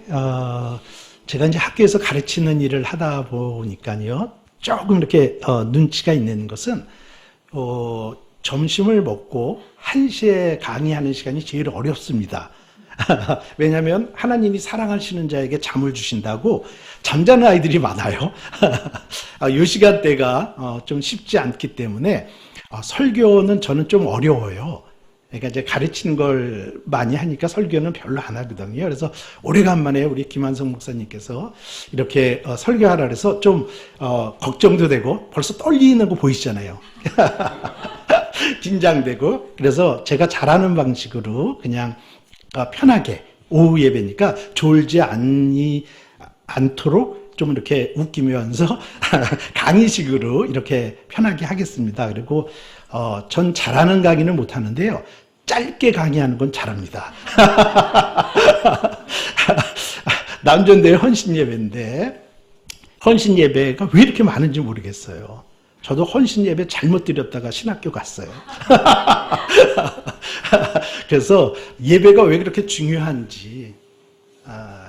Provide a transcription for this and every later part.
제가 이제 학교에서 가르치는 일을 하다 보니까요, 조금 이렇게 눈치가 있는 것은 점심을 먹고 1시에 강의하는 시간이 제일 어렵습니다. 왜냐하면 하나님이 사랑하시는 자에게 잠을 주신다고 잠자는 아이들이 많아요. 이 시간대가 좀 쉽지 않기 때문에 설교는 저는 좀 어려워요. 그러니까 이제 가르치는 걸 많이 하니까 설교는 별로 안 하거든요. 그래서 오래간만에 우리 김한성 목사님께서 이렇게 설교하라 그래서 좀 걱정도 되고 벌써 떨리는 거 보이시잖아요. 긴장되고. 그래서 제가 잘하는 방식으로 그냥 편하게, 오후 예배니까 졸지 않도록 좀 이렇게 웃기면서 강의식으로 이렇게 편하게 하겠습니다. 그리고 전 잘하는 강의는 못하는데요, 짧게 강의하는 건 잘합니다. 남전대회 헌신예배인데 헌신예배가 왜 이렇게 많은지 모르겠어요. 저도 헌신예배 잘못 드렸다가 신학교 갔어요. 그래서 예배가 왜 그렇게 중요한지,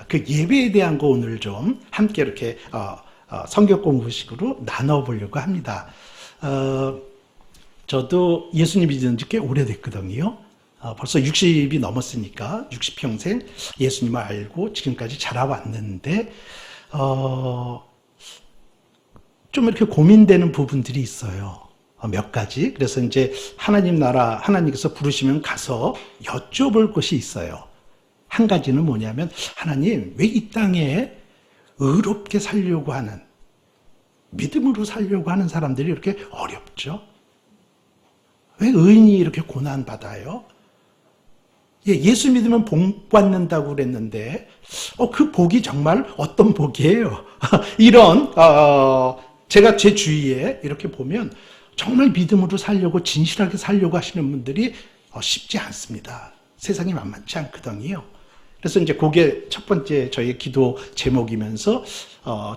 그 예배에 대한 거 오늘 좀 함께 이렇게 성경 공부식으로 나눠보려고 합니다. 저도 예수님 믿은 지 꽤 오래됐거든요. 벌써 60이 넘었으니까 60평생 예수님을 알고 지금까지 자라왔는데 좀 이렇게 고민되는 부분들이 있어요. 몇 가지. 그래서 이제 하나님 나라, 하나님께서 부르시면 가서 여쭤볼 것이 있어요. 한 가지는 뭐냐면, 하나님, 왜 이 땅에 의롭게 살려고 하는, 믿음으로 살려고 하는 사람들이 이렇게 어렵죠? 왜 의인이 이렇게 고난받아요? 예수 믿으면 복 받는다고 그랬는데, 그 복이 정말 어떤 복이에요? 이런, 제가 제 주위에 이렇게 보면 정말 믿음으로 살려고, 진실하게 살려고 하시는 분들이 쉽지 않습니다. 세상이 만만치 않거든요. 그래서 이제 그게 첫 번째 저희 기도 제목이면서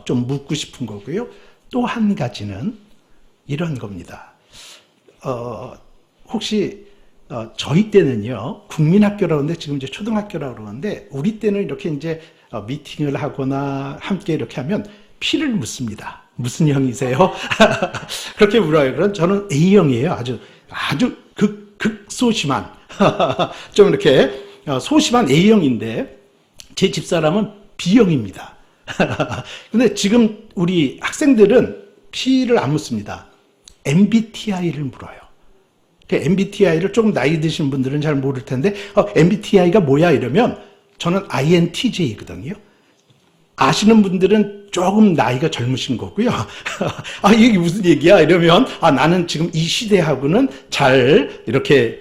좀 묻고 싶은 거고요. 또 한 가지는 이런 겁니다. 혹시 저희 때는요, 국민학교라고 하는데 지금 이제 초등학교라고 그러는데, 우리 때는 이렇게 이제 미팅을 하거나 함께 이렇게 하면 피를 묻습니다. 무슨 형이세요? 그렇게 물어요. 그럼 저는 A형이에요. 아주 극소심한 좀 이렇게 소심한 A형인데, 제 집사람은 B형입니다. 근데 지금 우리 학생들은 P를 안 묻습니다. MBTI를 물어요. MBTI를 조금 나이 드신 분들은 잘 모를 텐데, MBTI가 뭐야? 이러면 저는 INTJ거든요. 아시는 분들은 조금 나이가 젊으신 거고요. 이게 무슨 얘기야? 이러면, 나는 지금 이 시대하고는 잘 이렇게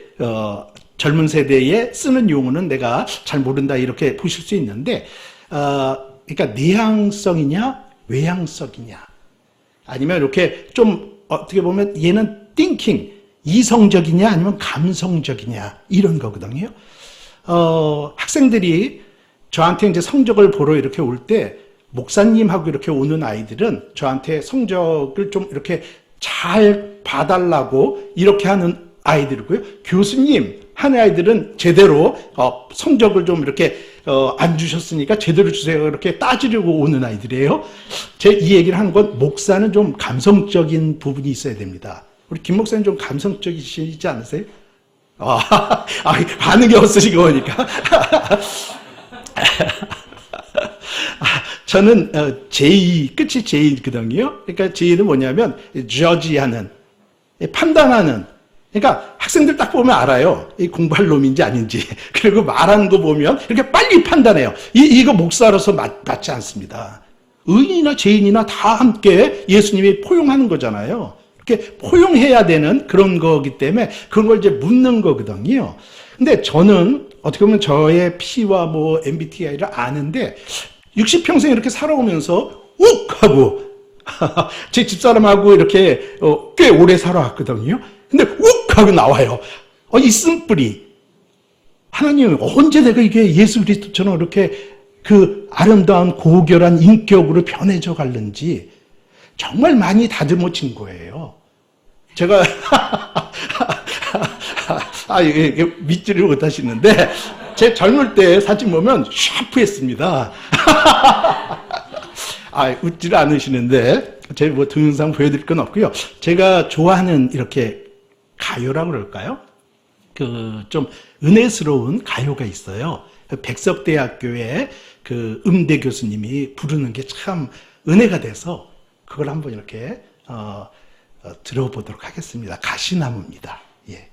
젊은 세대에 쓰는 용어는 내가 잘 모른다, 이렇게 보실 수 있는데, 그러니까 내향성이냐 외향성이냐, 아니면 이렇게 좀 어떻게 보면 얘는 thinking, 이성적이냐 아니면 감성적이냐, 이런 거거든요. 학생들이 저한테 이제 성적을 보러 이렇게 올 때, 목사님하고 이렇게 오는 아이들은 저한테 성적을 좀 이렇게 잘 봐달라고 이렇게 하는 아이들이고요. 교수님 하는 아이들은 제대로 성적을 좀 이렇게 안 주셨으니까 제대로 주세요, 이렇게 따지려고 오는 아이들이에요. 제 이 얘기를 하는 건, 목사는 좀 감성적인 부분이 있어야 됩니다. 우리 김 목사님 좀 감성적이시지 않으세요? 반응이 없으시고 보니까. 저는 J, 끝이 J거든요. 그러니까 J는 뭐냐면 judge하는, 판단하는. 그러니까 학생들 딱 보면 알아요, 이 공부할 놈인지 아닌지. 그리고 말하는 거 보면 이렇게 빨리 판단해요. 이거 목사로서 맞지 않습니다. 의인이나 죄인이나 다 함께 예수님이 포용하는 거잖아요. 이렇게 포용해야 되는 그런 거기 때문에 그런 걸 이제 묻는 거거든요. 근데 저는 어떻게 보면 저의 P와 뭐 MBTI를 아는데, 60평생 이렇게 살아오면서 욱 하고 제 집사람하고 이렇게 꽤 오래 살아왔거든요. 근데 욱 하고 나와요. 이 쓴뿌리. 하나님, 언제 내가 이게 예수 그리스도처럼 이렇게 그 아름다운 고결한 인격으로 변해져 갈는지 정말 많이 다듬어진 거예요. 제가 이게 믿지를 못하시는데, 제 젊을 때 사진 보면 샤프했습니다. 웃지를 않으시는데, 제가 뭐 동영상 보여드릴 건 없고요. 제가 좋아하는 이렇게 가요라고 그럴까요? 좀 은혜스러운 가요가 있어요. 백석대학교의 음대 교수님이 부르는 게 참 은혜가 돼서 그걸 한번 이렇게 들어보도록 하겠습니다. 가시나무입니다. 예.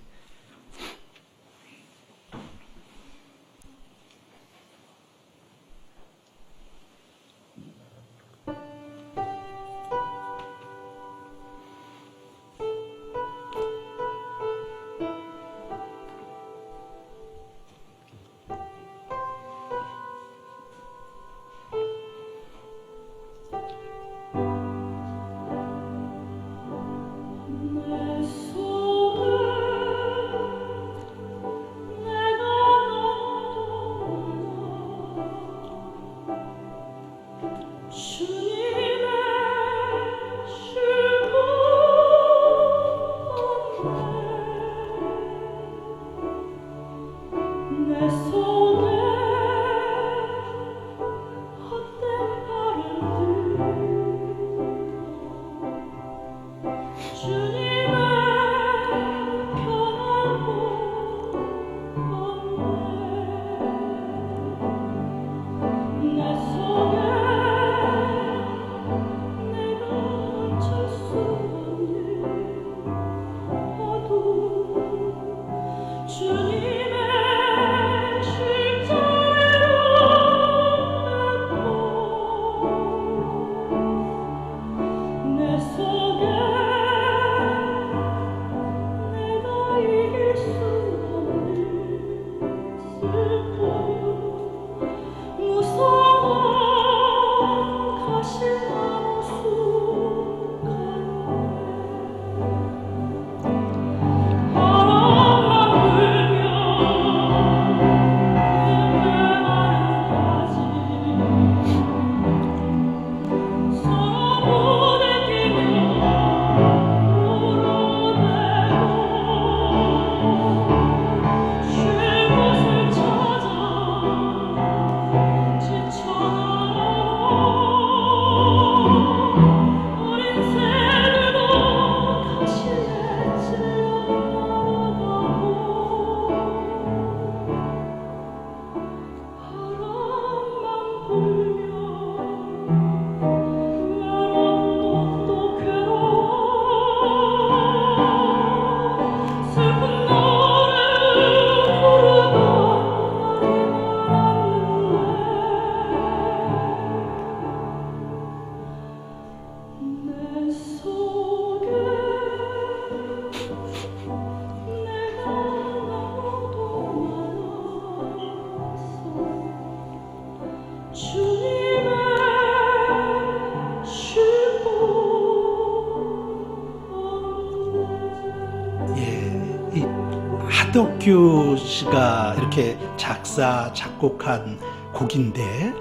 하덕규 씨가 이렇게 작사, 작곡한 곡인데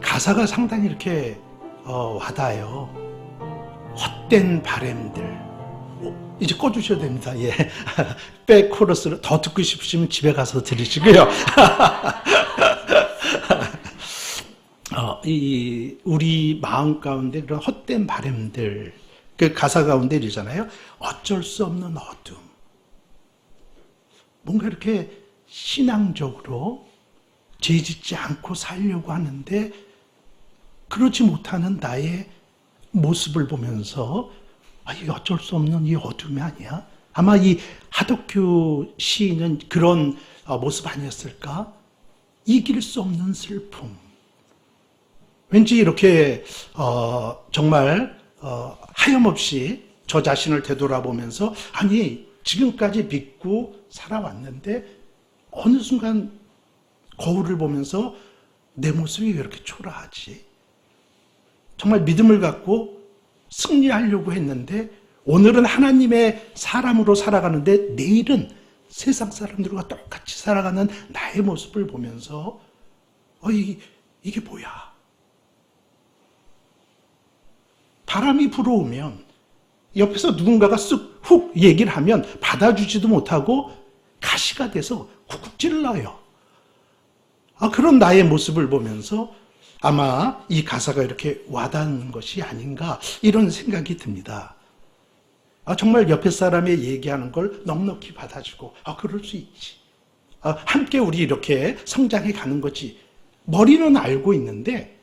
가사가 상당히 이렇게 와닿아요. 헛된 바램들. 이제 꺼주셔야 됩니다. 예. 백 코러스를 더 듣고 싶으시면 집에 가서 들으시고요. 우리 마음 가운데 그런 헛된 바램들, 그 가사 가운데 이러잖아요. 어쩔 수 없는 어둠. 뭔가 이렇게 신앙적으로 죄 짓지 않고 살려고 하는데 그렇지 못하는 나의 모습을 보면서 이게 어쩔 수 없는 이 어둠이 아니야? 아마 이 하덕규 시인은 그런 모습 아니었을까? 이길 수 없는 슬픔. 왠지 이렇게 정말 하염없이 저 자신을 되돌아보면서 아니 지금까지 믿고 살아왔는데 어느 순간 거울을 보면서 내 모습이 왜 이렇게 초라하지? 정말 믿음을 갖고 승리하려고 했는데 오늘은 하나님의 사람으로 살아가는데 내일은 세상 사람들과 똑같이 살아가는 나의 모습을 보면서 이게 뭐야? 바람이 불어오면 옆에서 누군가가 쑥 얘기를 하면 받아주지도 못하고 가시가 돼서 훅 찔러요. 그런 나의 모습을 보면서 아마 이 가사가 이렇게 와닿는 것이 아닌가 이런 생각이 듭니다. 정말 옆에 사람이 얘기하는 걸 넉넉히 받아주고 그럴 수 있지. 함께 우리 이렇게 성장해 가는 거지. 머리는 알고 있는데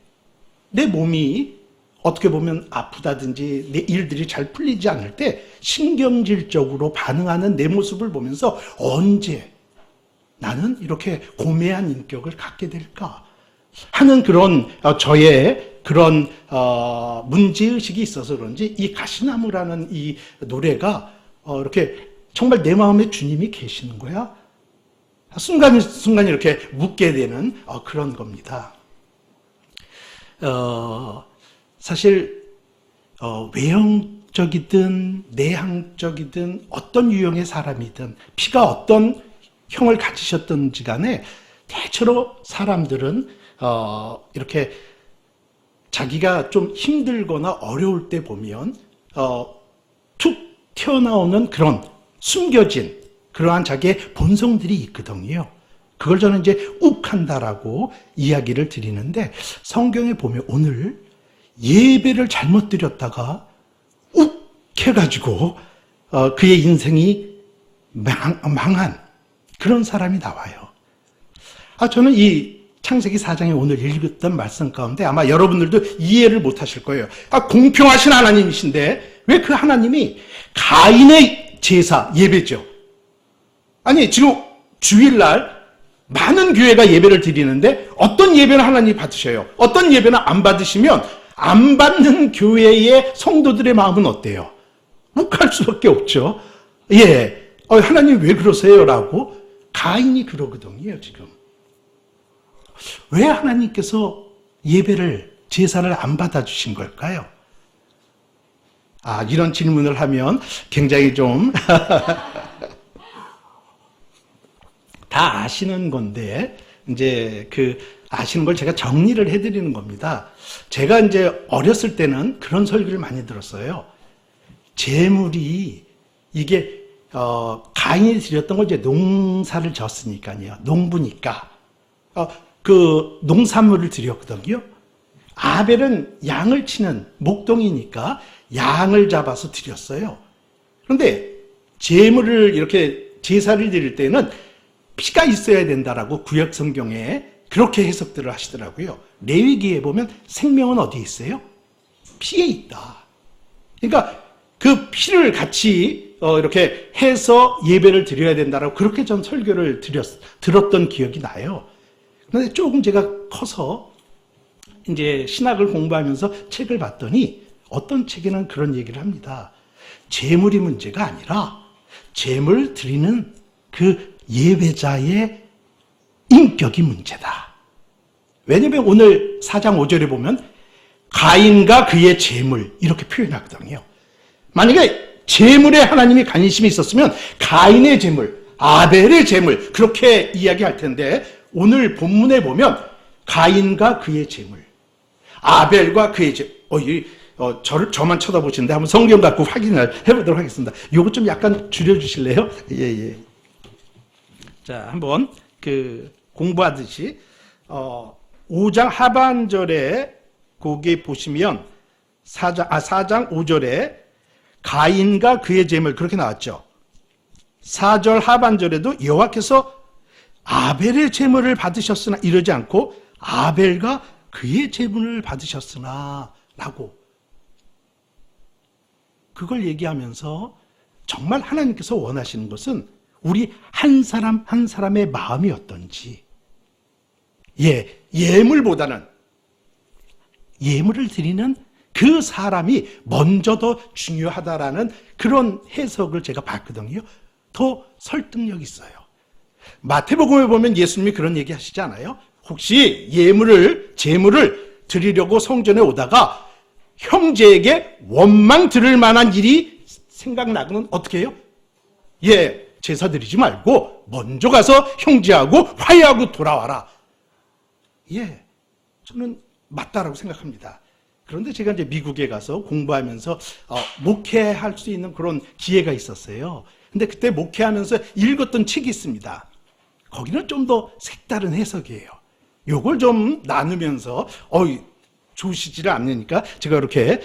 내 몸이 어떻게 보면 아프다든지 내 일들이 잘 풀리지 않을 때 신경질적으로 반응하는 내 모습을 보면서 언제 나는 이렇게 고매한 인격을 갖게 될까 하는 그런 저의 그런 문제의식이 있어서 그런지 이 가시나무라는 이 노래가 이렇게 정말 내 마음에 주님이 계시는 거야. 순간 이렇게 묻게 되는 그런 겁니다. 사실 외형적이든 내향적이든 어떤 유형의 사람이든 피가 어떤 형을 가지셨든지 간에 대체로 사람들은 이렇게 자기가 좀 힘들거나 어려울 때 보면 툭 튀어나오는 그런 숨겨진 그러한 자기의 본성들이 있거든요. 그걸 저는 이제 욱한다라고 이야기를 드리는데 성경에 보면 오늘 예배를 잘못 드렸다가 욱 해가지고 그의 인생이 망한 그런 사람이 나와요. 저는 이 창세기 4장에 오늘 읽었던 말씀 가운데 아마 여러분들도 이해를 못 하실 거예요. 공평하신 하나님이신데 왜 그 하나님이 가인의 제사 예배죠. 아니 지금 주일날 많은 교회가 예배를 드리는데 어떤 예배는 하나님이 받으셔요. 어떤 예배는 안 받으시면 안 받는 교회의 성도들의 마음은 어때요? 욱할 수밖에 없죠. 하나님 왜 그러세요? 라고 가인이 그러거든요. 지금 왜 하나님께서 예배를 제사를 안 받아주신 걸까요? 이런 질문을 하면 굉장히 좀 다 아시는 건데 이제 아시는 걸 제가 정리를 해드리는 겁니다. 제가 이제 어렸을 때는 그런 설교를 많이 들었어요. 재물이 이게 가인이 드렸던 건 이제 농사를 졌으니까요. 농부니까 그 농산물을 드렸거든요. 아벨은 양을 치는 목동이니까 양을 잡아서 드렸어요. 그런데 재물을 이렇게 제사를 드릴 때는 피가 있어야 된다라고 구약 성경에 그렇게 해석들을 하시더라고요. 레위기에 보면 생명은 어디에 있어요? 피에 있다. 그러니까 그 피를 같이 이렇게 해서 예배를 드려야 된다라고 그렇게 전 설교를 들었던 기억이 나요. 그런데 조금 제가 커서 이제 신학을 공부하면서 책을 봤더니 어떤 책에는 그런 얘기를 합니다. 재물이 문제가 아니라 재물 드리는 그 예배자의 인격이 문제다. 왜냐하면 오늘 4장 5절에 보면 가인과 그의 재물 이렇게 표현하거든요. 만약에 재물에 하나님이 관심이 있었으면 가인의 재물, 아벨의 재물 그렇게 이야기할 텐데 오늘 본문에 보면 가인과 그의 재물, 아벨과 그의 재물. 저만 쳐다보시는데 한번 성경 갖고 확인을 해보도록 하겠습니다. 요거 좀 약간 줄여주실래요? 예. 자, 한번 공부하듯이 5장 하반절에 거기 보시면 4장 5절에 가인과 그의 재물 그렇게 나왔죠. 4절 하반절에도 여호와께서 아벨의 재물을 받으셨으나 이러지 않고 아벨과 그의 재물을 받으셨으나 라고 그걸 얘기하면서 정말 하나님께서 원하시는 것은 우리 한 사람 한 사람의 마음이 어떤지 예물보다는 예물을 드리는 그 사람이 먼저 더 중요하다라는 그런 해석을 제가 봤거든요. 더 설득력 있어요. 마태복음에 보면 예수님이 그런 얘기 하시지 않아요? 혹시 재물을 드리려고 성전에 오다가 형제에게 원망 들을 만한 일이 생각나고는 어떻게 해요? 제사 드리지 말고 먼저 가서 형제하고 화해하고 돌아와라. 저는 맞다라고 생각합니다. 그런데 제가 이제 미국에 가서 공부하면서 목회할 수 있는 그런 기회가 있었어요. 근데 그때 목회하면서 읽었던 책이 있습니다. 거기는 좀 더 색다른 해석이에요. 요걸 좀 나누면서 좋으시지를 않으니까 제가 이렇게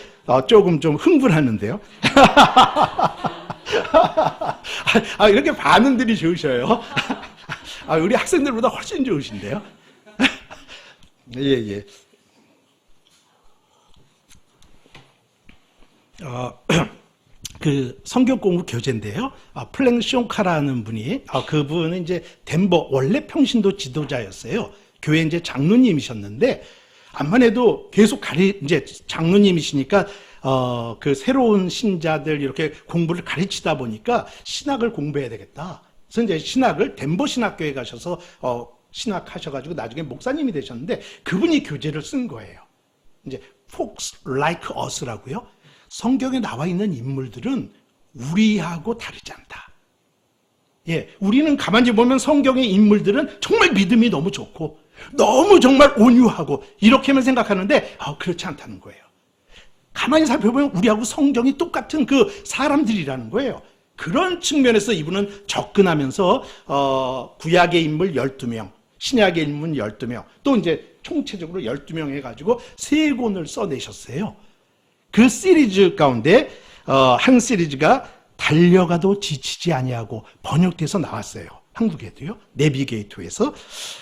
조금 좀 흥분하는데요. 이렇게 반응들이 좋으셔요. 우리 학생들보다 훨씬 좋으신데요. 예. 그 성경 공부 교재인데요. 플랭 쇼카라는 분이, 그분은 이제 덴버 원래 평신도 지도자였어요. 교회 이제 장로님이셨는데, 암만 해도 계속 이제 장로님이시니까, 그 새로운 신자들 이렇게 공부를 가르치다 보니까 신학을 공부해야 되겠다. 그래서 이제 덴버 신학교에 가셔서, 신학하셔가지고 나중에 목사님이 되셨는데, 그분이 교재를 쓴 거예요. 이제, Folks Like Us라고요. 성경에 나와 있는 인물들은 우리하고 다르지 않다. 예, 우리는 가만히 보면 성경의 인물들은 정말 믿음이 너무 좋고 너무 정말 온유하고 이렇게만 생각하는데 그렇지 않다는 거예요. 가만히 살펴보면 우리하고 성경이 똑같은 그 사람들이라는 거예요. 그런 측면에서 이분은 접근하면서 구약의 인물 12명, 신약의 인물 12명, 또 이제 총체적으로 12명 해가지고 3권을 써내셨어요. 그 시리즈 가운데 한 시리즈가 달려가도 지치지 아니하고 번역돼서 나왔어요. 한국에도요. 내비게이터에서.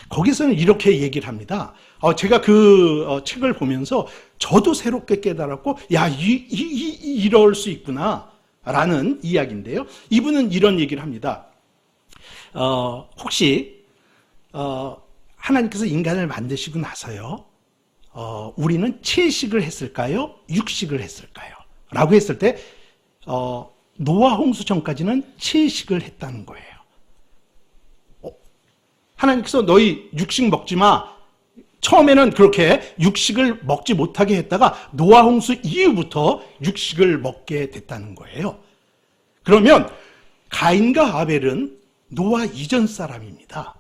거기서는 이렇게 얘기를 합니다. 제가 그 책을 보면서 저도 새롭게 깨달았고 이럴 수 있구나 라는 이야기인데요. 이분은 이런 얘기를 합니다. 혹시 하나님께서 인간을 만드시고 나서요, 우리는 채식을 했을까요? 육식을 했을까요? 라고 했을 때, 노아 홍수 전까지는 채식을 했다는 거예요. 하나님께서 너희 육식 먹지 마. 처음에는 그렇게 육식을 먹지 못하게 했다가 노아 홍수 이후부터 육식을 먹게 됐다는 거예요. 그러면 가인과 아벨은 노아 이전 사람입니다.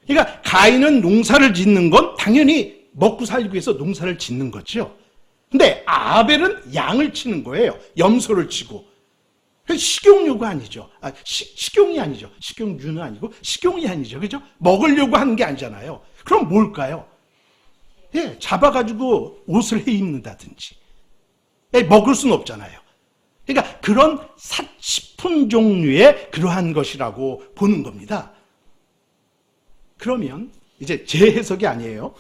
그러니까 가인은 농사를 짓는 건 당연히 먹고 살기 위해서 농사를 짓는 거죠. 근데 아벨은 양을 치는 거예요. 염소를 치고. 식용유가 아니죠. 식용이 아니죠. 식용유는 아니고 식용이 아니죠. 그죠? 먹으려고 하는 게 아니잖아요. 그럼 뭘까요? 예, 잡아가지고 옷을 해 입는다든지. 먹을 수는 없잖아요. 그러니까 그런 식품 종류의 그러한 것이라고 보는 겁니다. 그러면 이제 제 해석이 아니에요.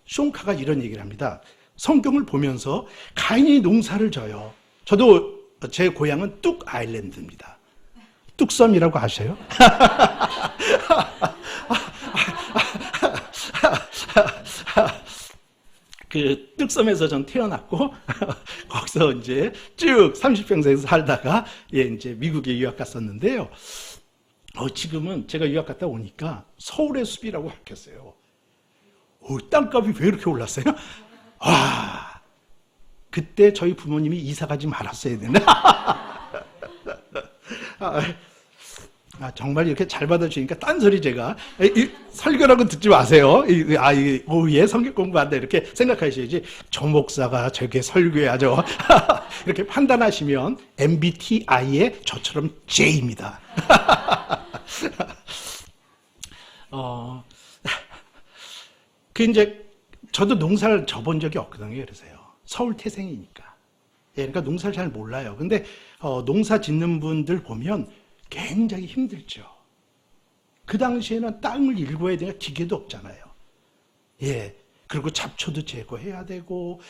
숀카가 이런 얘기를 합니다. 성경을 보면서 가인이 농사를 져요. 저도 제 고향은 뚝 아일랜드입니다. 뚝섬이라고 아셔요? 그 뚝섬에서 전 태어났고 거기서 이제 쭉 30평생에서 살다가 이제 미국에 유학 갔었는데요. 지금은 제가 유학 갔다 오니까 서울의 숲이라고 바뀌었어요. 땅값이 왜 이렇게 올랐어요? 그때 저희 부모님이 이사 가지 말았어야 되나? 정말 이렇게 잘 받아주니까 딴소리 제가 설교라고 듣지 마세요. 오후에 성경 공부한다 이렇게 생각하셔야지. 조 목사가 저렇게 설교해야죠. 이렇게 판단하시면 MBTI의 저처럼 J입니다. 이제 저도 농사를 져본 적이 없거든요. 그래서요. 서울 태생이니까. 그러니까 농사를 잘 몰라요. 근데 농사 짓는 분들 보면 굉장히 힘들죠. 그 당시에는 땅을 일궈야 되니까 기계도 없잖아요. 그리고 잡초도 제거해야 되고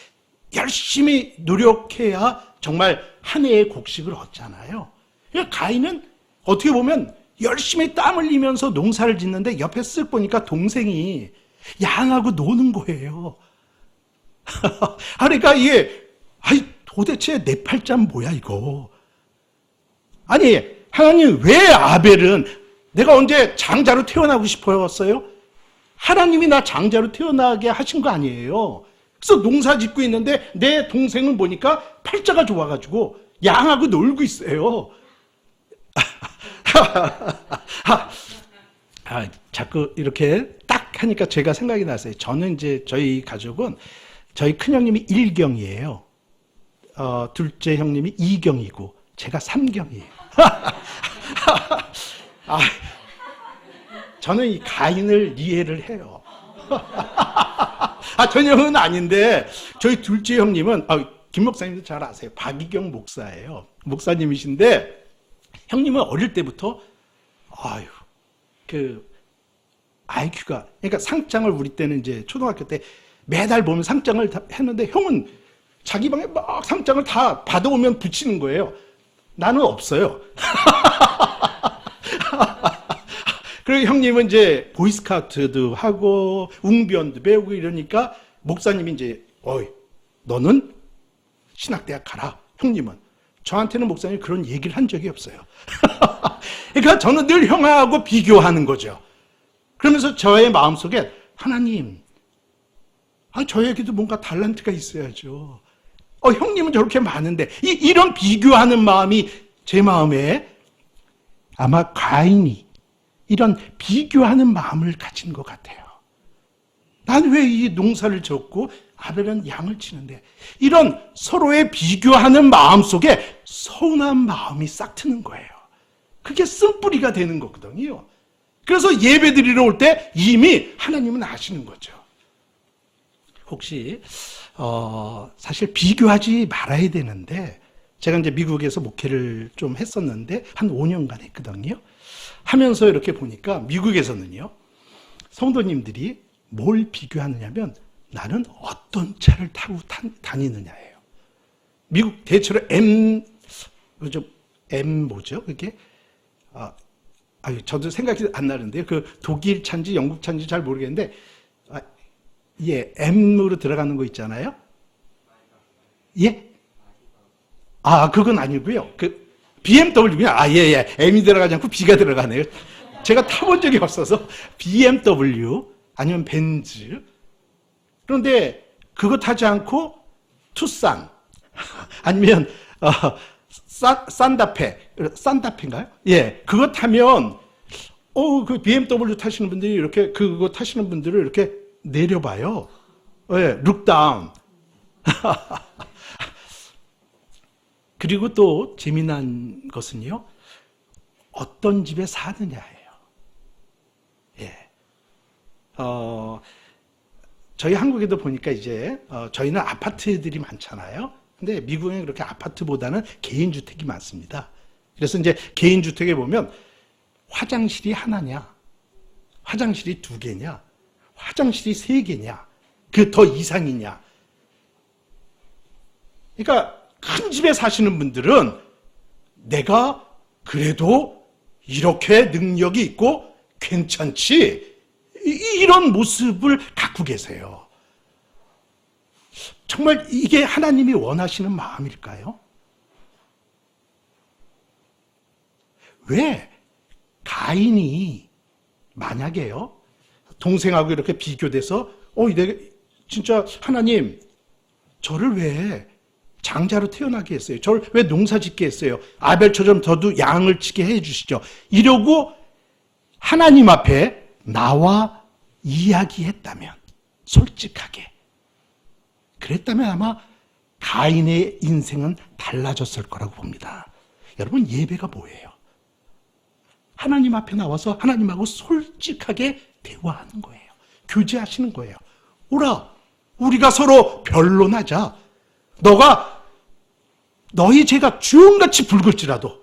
열심히 노력해야 정말 한 해의 곡식을 얻잖아요. 그러니까 가인은 어떻게 보면 열심히 땀 흘리면서 농사를 짓는데 옆에 쓱 보니까 동생이 양하고 노는 거예요. 그러니까 이게 도대체 내 팔자는 뭐야 이거. 하나님 왜 아벨은 내가 언제 장자로 태어나고 싶었어요? 하나님이 나 장자로 태어나게 하신 거 아니에요. 그래서 농사 짓고 있는데 내 동생은 보니까 팔자가 좋아가지고 양하고 놀고 있어요. 자꾸 이렇게 딱 하니까 제가 생각이 났어요. 저는 이제 저희 가족은 저희 큰형님이 1경이에요. 둘째 형님이 2경이고 제가 3경이에요. 저는 이 가인을 이해를 해요. 전혀는 아닌데, 저희 둘째 형님은, 김 목사님도 잘 아세요. 박이경 목사예요. 목사님이신데, 형님은 어릴 때부터, IQ가, 그러니까 상장을 우리 때는 이제 초등학교 때 매달 보면 상장을 다 했는데, 형은 자기 방에 막 상장을 다 받아오면 붙이는 거예요. 나는 없어요. 그리고 형님은 이제 보이스카우트도 하고 웅변도 배우고 이러니까 목사님이 이제 너는 신학대학 가라. 형님은 저한테는 목사님이 그런 얘기를 한 적이 없어요. 그러니까 저는 늘 형하고 비교하는 거죠. 그러면서 저의 마음속에 하나님, 저에게도 뭔가 달란트가 있어야죠. 형님은 저렇게 많은데 이런 비교하는 마음이 제 마음에 아마 가인이 이런 비교하는 마음을 가진 것 같아요. 난 왜 이 농사를 졌고 아벨은 양을 치는데 이런 서로의 비교하는 마음 속에 서운한 마음이 싹 트는 거예요. 그게 쓴뿌리가 되는 거거든요. 그래서 예배 드리러 올 때 이미 하나님은 아시는 거죠. 혹시 사실 비교하지 말아야 되는데 제가 이제 미국에서 목회를 좀 했었는데 한 5년간 했거든요. 하면서 이렇게 보니까 미국에서는요, 성도님들이 뭘 비교하느냐면 나는 어떤 차를 타고 다니느냐예요. 미국 대체로 뭐죠? 그게 저도 생각이 안 나는데요. 그 독일 차인지 영국 차인지 잘 모르겠는데 M으로 들어가는 거 있잖아요. 예? 그건 아니고요. BMW요? M이 들어가지 않고 B가 들어가네요. 제가 타본 적이 없어서 BMW 아니면 벤츠. 그런데 그거 타지 않고 투싼 아니면 산타페인가요? 예, 그거 타면 그 BMW 타시는 분들이 이렇게 그거 타시는 분들을 이렇게 내려봐요. 예, 룩다운. 그리고 또 재미난 것은요, 어떤 집에 사느냐예요. 예. 저희 한국에도 보니까 이제 저희는 아파트들이 많잖아요. 근데 미국은 그렇게 아파트보다는 개인주택이 많습니다. 그래서 이제 개인주택에 보면 화장실이 하나냐, 화장실이 2개냐, 화장실이 3개냐, 그 더 이상이냐. 그러니까 큰 집에 사시는 분들은 내가 그래도 이렇게 능력이 있고 괜찮지, 이런 모습을 갖고 계세요. 정말 이게 하나님이 원하시는 마음일까요? 왜 가인이 만약에요, 동생하고 이렇게 비교돼서 내가 진짜 하나님 저를 왜 장자로 태어나게 했어요? 저를 왜 농사 짓게 했어요? 아벨처럼 저도 양을 치게 해주시죠. 이러고 하나님 앞에 나와 이야기했다면, 솔직하게 그랬다면 아마 가인의 인생은 달라졌을 거라고 봅니다. 여러분, 예배가 뭐예요? 하나님 앞에 나와서 하나님하고 솔직하게 대화하는 거예요. 교제하시는 거예요. 오라, 우리가 서로 변론하자. 너희 죄가 주홍같이 붉을지라도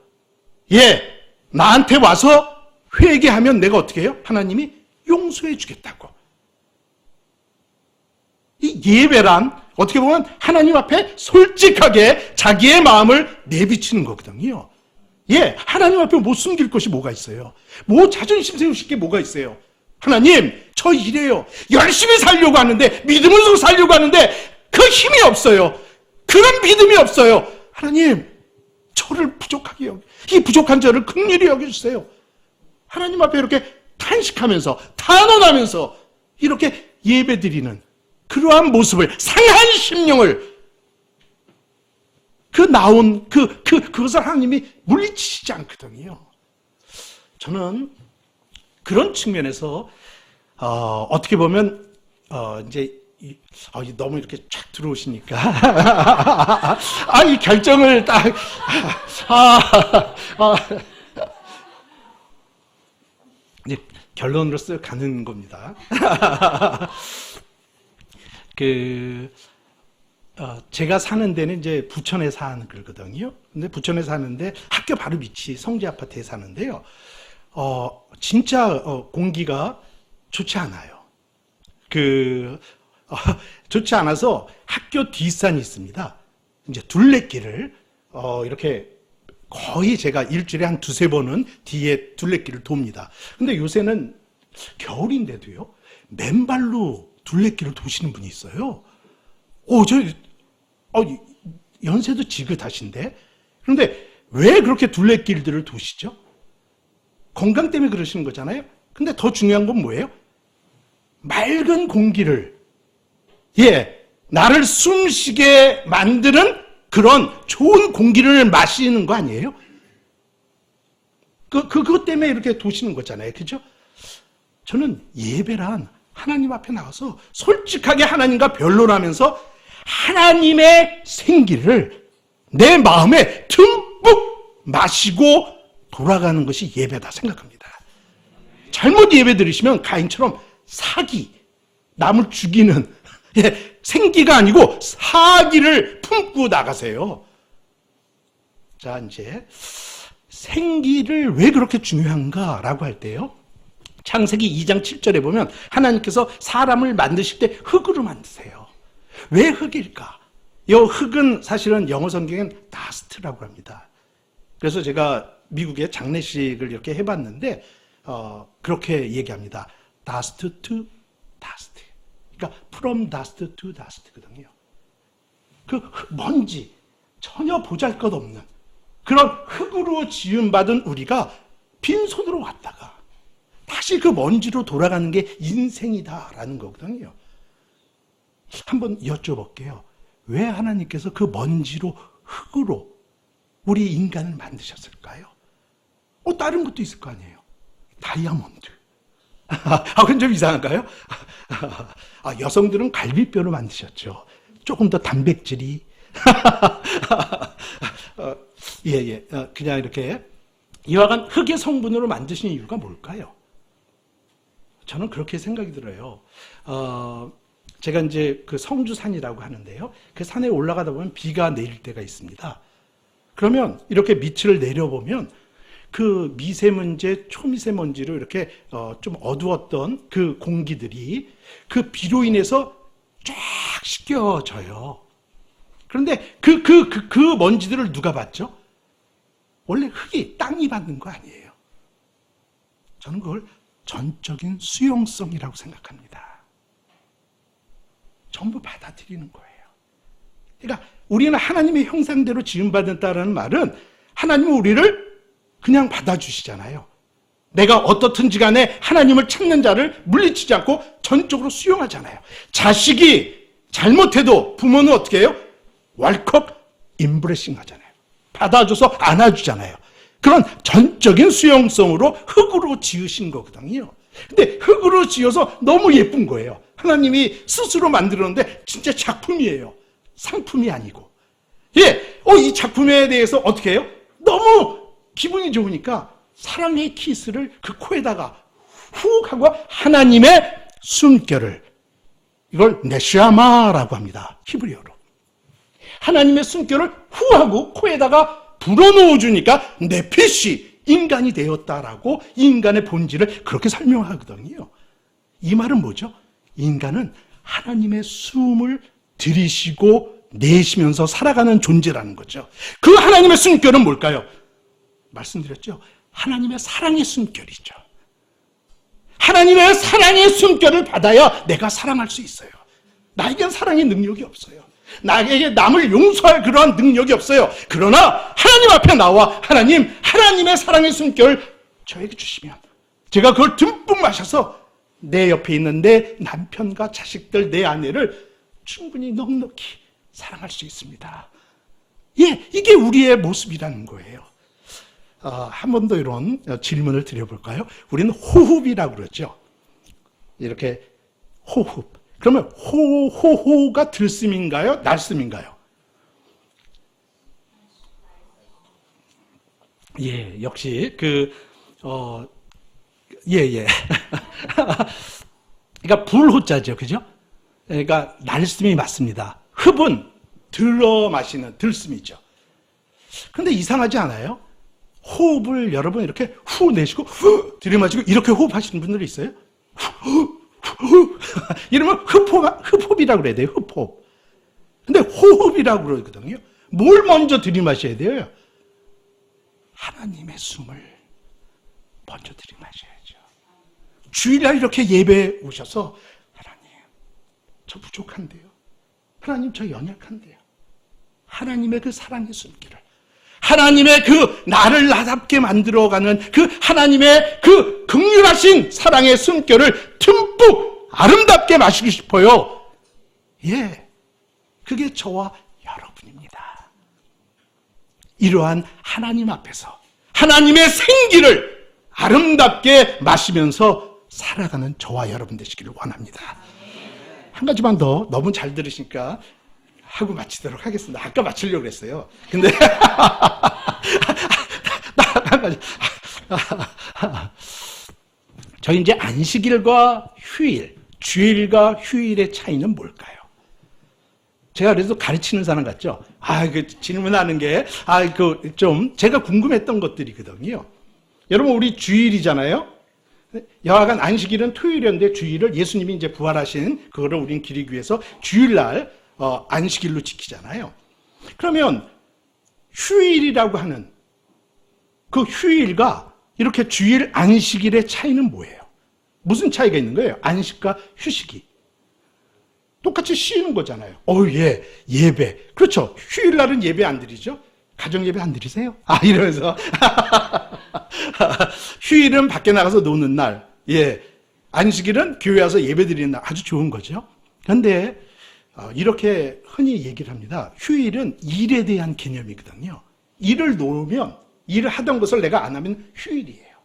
나한테 와서 회개하면 내가 어떻게 해요? 하나님이 용서해 주겠다고. 이 예배란 어떻게 보면 하나님 앞에 솔직하게 자기의 마음을 내비치는 거거든요. 하나님 앞에 못 숨길 것이 뭐가 있어요? 자존심 세우실 게 뭐가 있어요? 하나님, 저 이래요. 열심히 살려고 하는데, 믿음으로 살려고 하는데 그 힘이 없어요. 그런 믿음이 없어요. 하나님, 저를 부족하게 이 부족한 저를 긍휼히 여겨주세요. 하나님 앞에 이렇게 탄식하면서 탄원하면서 이렇게 예배드리는 그러한 모습을, 상한 심령을 그것을 하나님이 물리치시지 않거든요. 저는 그런 측면에서 어떻게 보면 이제 너무 이렇게 쫙 들어오시니까 이 결정을 딱 결론으로서 가는 겁니다. 제가 사는 데는 이제 부천에 사는 거거든요. 근데 부천에 사는데 학교 바로 밑이 성지 아파트에 사는데요. 진짜 공기가 좋지 않아요. 좋지 않아서 학교 뒷산이 있습니다. 이제 둘레길을 이렇게 거의 제가 일주일에 한 두세 번은 뒤에 둘레길을 돕니다. 근데 요새는 겨울인데도요, 맨발로 둘레길을 도시는 분이 있어요. 연세도 지긋하신데? 그런데 왜 그렇게 둘레길들을 도시죠? 건강 때문에 그러시는 거잖아요? 근데 더 중요한 건 뭐예요? 맑은 공기를, 나를 숨쉬게 만드는 그런 좋은 공기를 마시는 거 아니에요? 그것 때문에 이렇게 도시는 거잖아요. 그죠? 저는 예배란 하나님 앞에 나와서 솔직하게 하나님과 변론하면서 하나님의 생기를 내 마음에 듬뿍 마시고 돌아가는 것이 예배다 생각합니다. 잘못 예배 드리시면 가인처럼 사기, 남을 죽이는 생기가 아니고 사기를 품고 나가세요. 자, 이제 생기를 왜 그렇게 중요한가라고 할 때요, 창세기 2장 7절에 보면 하나님께서 사람을 만드실 때 흙으로 만드세요. 왜 흙일까? 이 흙은 사실은 영어 성경엔 다스트라고 합니다. 그래서 제가 미국의 장례식을 이렇게 해봤는데 그렇게 얘기합니다. dust to dust. 그러니까 from dust to dust거든요. 그 먼지, 전혀 보잘것없는 그런 흙으로 지음받은 우리가 빈손으로 왔다가 다시 그 먼지로 돌아가는 게 인생이다라는 거거든요. 한번 여쭤볼게요. 왜 하나님께서 그 먼지로, 흙으로 우리 인간을 만드셨을까요? 다른 것도 있을 거 아니에요. 다이아몬드. 그건 좀 이상한가요? 여성들은 갈비뼈로 만드셨죠. 조금 더 단백질이. 그냥 이렇게 이와 같은 흙의 성분으로 만드신 이유가 뭘까요? 저는 그렇게 생각이 들어요. 제가 이제 그 성주산이라고 하는데요. 그 산에 올라가다 보면 비가 내릴 때가 있습니다. 그러면 이렇게 밑을 내려보면 그 미세먼지, 초미세먼지로 이렇게 좀 어두웠던 그 공기들이 그 비로 인해서 쫙 씻겨져요. 그런데 그 먼지들을 누가 받죠? 원래 흙이, 땅이 받는 거 아니에요. 저는 그걸 전적인 수용성이라고 생각합니다. 전부 받아들이는 거예요. 그러니까 우리는 하나님의 형상대로 지음받았다는 말은 하나님은 우리를 그냥 받아주시잖아요. 내가 어떻든지 간에 하나님을 찾는 자를 물리치지 않고 전적으로 수용하잖아요. 자식이 잘못해도 부모는 어떻게 해요? 왈컥 임브레싱 하잖아요. 받아줘서 안아주잖아요. 그런 전적인 수용성으로 흙으로 지으신 거거든요. 근데 흙으로 지어서 너무 예쁜 거예요. 하나님이 스스로 만들었는데 진짜 작품이에요. 상품이 아니고. 이 작품에 대해서 어떻게 해요? 너무 기분이 좋으니까 사랑의 키스를 그 코에다가 훅 하고 하나님의 숨결을, 이걸 네샤마라고 합니다. 히브리어로. 하나님의 숨결을 후 하고 코에다가 불어넣어 주니까 네핏이 인간이 되었다라고 인간의 본질을 그렇게 설명하거든요. 이 말은 뭐죠? 인간은 하나님의 숨을 들이쉬고 내쉬면서 살아가는 존재라는 거죠. 그 하나님의 숨결은 뭘까요? 말씀드렸죠. 하나님의 사랑의 숨결이죠. 하나님의 사랑의 숨결을 받아야 내가 사랑할 수 있어요. 나에겐 사랑의 능력이 없어요. 나에게 남을 용서할 그러한 능력이 없어요. 그러나 하나님 앞에 나와 하나님의 사랑의 숨결을 저에게 주시면 제가 그걸 듬뿍 마셔서 내 옆에 있는 내 남편과 자식들, 내 아내를 충분히 넉넉히 사랑할 수 있습니다. 이게 우리의 모습이라는 거예요. 한 번 더 이런 질문을 드려볼까요? 우리는 호흡이라고 그러죠. 이렇게 호흡. 그러면 호호가 들숨인가요? 날숨인가요? 역시 예, 예. 그러니까 불호자죠. 그죠? 그러니까 날숨이 맞습니다. 흡은 들어 마시는 들숨이죠. 그런데 이상하지 않아요? 호흡을 여러분 이렇게 후 내쉬고 후 들이마시고 이렇게 호흡하시는 분들이 있어요? 이러면 흡호흡이라고 그래야 돼요. 흡호흡. 근데 호흡이라고 그러거든요. 뭘 먼저 들이마셔야 돼요? 하나님의 숨을 먼저 들이마셔야죠. 주일날 이렇게 예배에 오셔서 하나님, 저 부족한데요. 하나님, 저 연약한데요. 하나님의 그 사랑의 숨길을, 하나님의 그 나를 나답게 만들어가는 그 하나님의 그 긍휼하신 사랑의 숨결을 듬뿍 아름답게 마시고 싶어요. 예, 그게 저와 여러분입니다. 이러한 하나님 앞에서 하나님의 생기를 아름답게 마시면서 살아가는 저와 여러분 되시기를 원합니다. 한 가지만 더, 너무 잘 들으시니까 하고 마치도록 하겠습니다. 아까 마치려고 그랬어요. 근데 한 가지. 저희 이제 안식일과 휴일, 주일과 휴일의 차이는 뭘까요? 제가 그래도 가르치는 사람 같죠? 질문하는 게, 제가 궁금했던 것들이거든요. 여러분, 우리 주일이잖아요? 여하간 안식일은 토요일이었는데 주일을 예수님이 이제 부활하신 그거를 우린 기리기 위해서 주일날 안식일로 지키잖아요. 그러면 휴일이라고 하는 그 휴일과 이렇게 주일 안식일의 차이는 뭐예요? 무슨 차이가 있는 거예요? 안식과 휴식이. 똑같이 쉬는 거잖아요. 예, 예배. 그렇죠. 휴일날은 예배 안 드리죠? 가정 예배 안 드리세요? 이러면서. 휴일은 밖에 나가서 노는 날. 예. 안식일은 교회 와서 예배 드리는 날. 아주 좋은 거죠. 그런데 이렇게 흔히 얘기를 합니다. 휴일은 일에 대한 개념이거든요. 일을 놓으면, 일을 하던 것을 내가 안 하면 휴일이에요.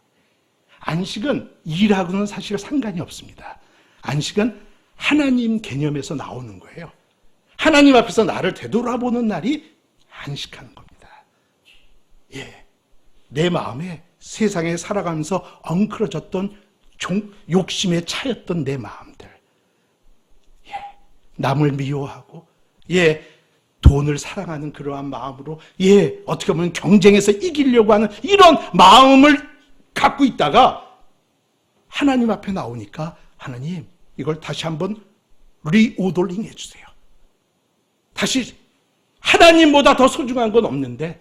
안식은 일하고는 사실 상관이 없습니다. 안식은 하나님 개념에서 나오는 거예요. 하나님 앞에서 나를 되돌아보는 날이 안식하는 겁니다. 예, 내 마음에 세상에 살아가면서 엉클어졌던 욕심에 차였던 내 마음들, 예, 남을 미워하고, 예, 돈을 사랑하는 그러한 마음으로, 예, 어떻게 보면 경쟁에서 이기려고 하는 이런 마음을 갖고 있다가 하나님 앞에 나오니까 하나님, 이걸 다시 한번 리오돌링 해주세요. 다시 하나님보다 더 소중한 건 없는데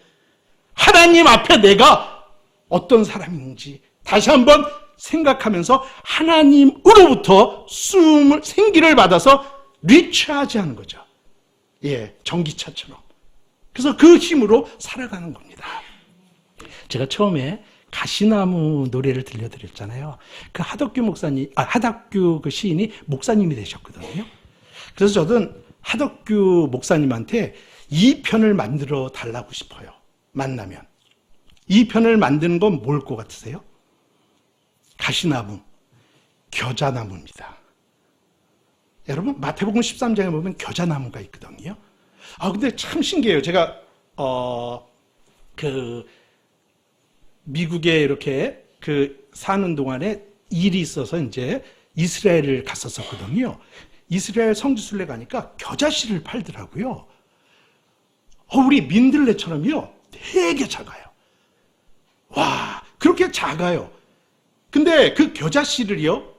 하나님 앞에 내가 어떤 사람인지 다시 한번 생각하면서 하나님으로부터 생기를 받아서 리차하지하는 거죠. 예, 전기차처럼. 그래서 그 힘으로 살아가는 겁니다. 제가 처음에 가시나무 노래를 들려드렸잖아요. 그 하덕규 그 시인이 목사님이 되셨거든요. 그래서 저는 하덕규 목사님한테 2편을 만들어 달라고 싶어요. 만나면. 2편을 만드는 건 뭘 것 같으세요? 가시나무, 겨자나무입니다. 여러분, 마태복음 13장에 보면 겨자나무가 있거든요. 근데 참 신기해요. 제가, 미국에 이렇게 사는 동안에 일이 있어서 이제 이스라엘을 갔었거든요. 이스라엘 성지순례 가니까 겨자씨를 팔더라고요. 우리 민들레처럼요. 되게 작아요. 와, 그렇게 작아요. 근데 그 겨자씨를요,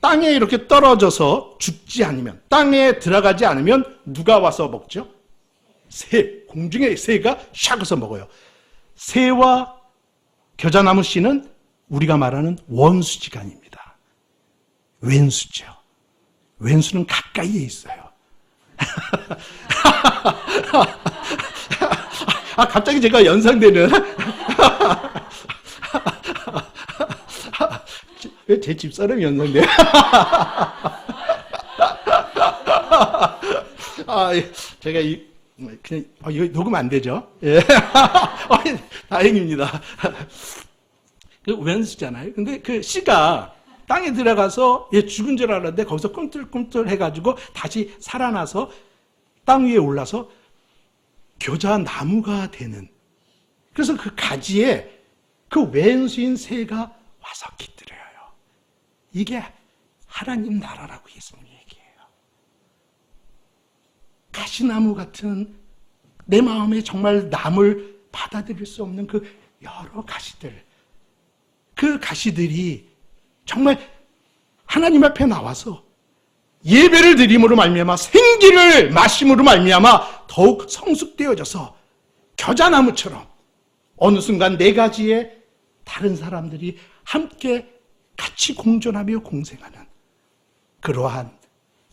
땅에 이렇게 떨어져서 죽지 않으면, 땅에 들어가지 않으면 누가 와서 먹죠? 새, 공중에 새가 샥어서 먹어요. 새와 겨자나무 씨는 우리가 말하는 원수지간입니다. 왼수죠. 왼수는 가까이에 있어요. 갑자기 제가 연상되는. 왜 제 집사람이 연상돼요? 제가 그냥, 이거 녹음 안 되죠? 예. 다행입니다. 그 왼수잖아요. 근데 그 씨가 땅에 들어가서 죽은 줄 알았는데 거기서 꿈틀꿈틀 해가지고 다시 살아나서 땅 위에 올라서 겨자 나무가 되는. 그래서 그 가지에 그 왼수인 새가 와서 깃들어요. 이게 하나님 나라라고 예수님이 얘기해요. 가시나무 같은 내 마음에 정말 남을 받아들일 수 없는 그 여러 가시들, 그 가시들이 정말 하나님 앞에 나와서 예배를 드림으로 말미암아 생기를 마심으로 말미암아 더욱 성숙되어져서 겨자나무처럼 어느 순간 네 가지의 다른 사람들이 함께 같이 공존하며 공생하는 그러한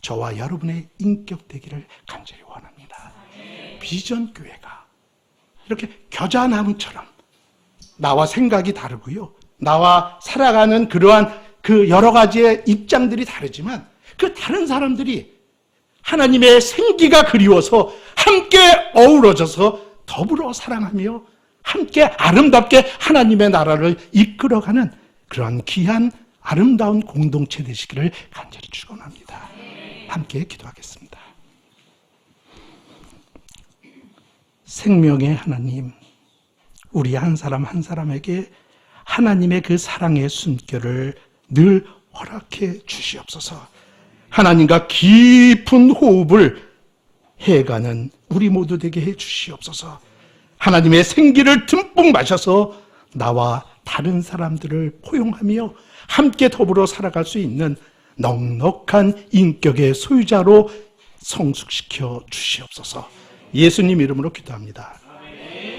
저와 여러분의 인격 되기를 간절히 원합니다. 비전 교회가 이렇게 겨자나무처럼 나와 생각이 다르고요, 나와 살아가는 그러한 그 여러 가지의 입장들이 다르지만 그 다른 사람들이 하나님의 생기가 그리워서 함께 어우러져서 더불어 사랑하며 함께 아름답게 하나님의 나라를 이끌어가는 그러한 귀한 아름다운 공동체 되시기를 간절히 축원합니다. 함께 기도하겠습니다. 생명의 하나님, 우리 한 사람 한 사람에게 하나님의 그 사랑의 숨결을 늘 허락해 주시옵소서. 하나님과 깊은 호흡을 해가는 우리 모두 되게 해 주시옵소서. 하나님의 생기를 듬뿍 마셔서 나와 다른 사람들을 포용하며 함께 더불어 살아갈 수 있는 넉넉한 인격의 소유자로 성숙시켜 주시옵소서. 예수님 이름으로 기도합니다.